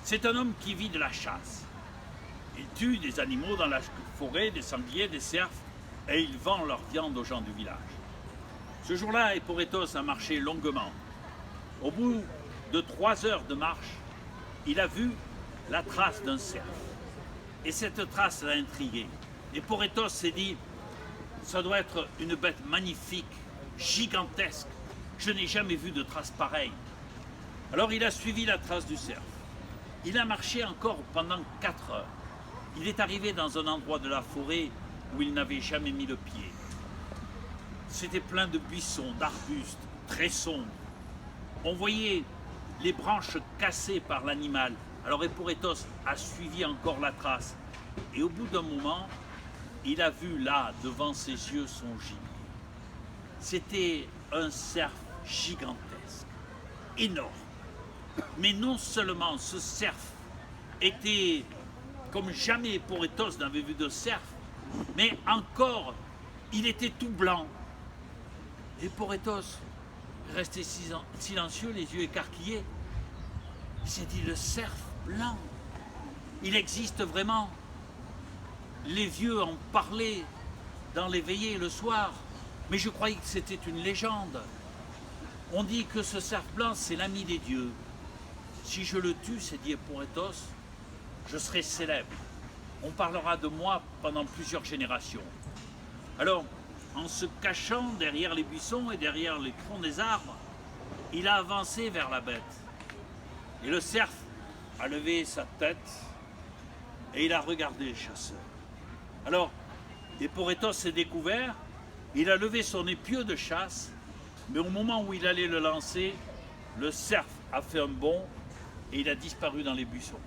C'est un homme qui vit de la chasse. Il tue des animaux dans la forêt, des sangliers, des cerfs, et il vend leur viande aux gens du village. Ce jour-là, Eporetos a marché longuement. Au bout de 3 heures de marche, il a vu la trace d'un cerf. Et cette trace l'a intrigué. Eporetos s'est dit, ça doit être une bête magnifique, gigantesque. Je n'ai jamais vu de trace pareille. Alors il a suivi la trace du cerf. Il a marché encore pendant 4 heures. Il est arrivé dans un endroit de la forêt où il n'avait jamais mis le pied. C'était plein de buissons, d'arbustes, très sombres. On voyait les branches cassées par l'animal. Alors Eporetos a suivi encore la trace. Et au bout d'un moment, il a vu là, devant ses yeux, son gibier. C'était un cerf gigantesque, énorme. Mais non seulement ce cerf était comme jamais Eporetos n'avait vu de cerf, mais encore, il était tout blanc. Eporetos restait silencieux, les yeux écarquillés. Il s'est dit, le cerf blanc, il existe vraiment. Les vieux en parlaient dans les veillées le soir, mais je croyais que c'était une légende. On dit que ce cerf blanc, c'est l'ami des dieux. Si je le tue, s'est dit Eporetos, je serai célèbre. On parlera de moi pendant plusieurs générations. Alors, en se cachant derrière les buissons et derrière les troncs des arbres, il a avancé vers la bête. Et le cerf a levé sa tête et il a regardé les chasseurs. Alors, Eporetos s'est découvert, il a levé son épieu de chasse, mais au moment où il allait le lancer, le cerf a fait un bond et il a disparu dans les buissons.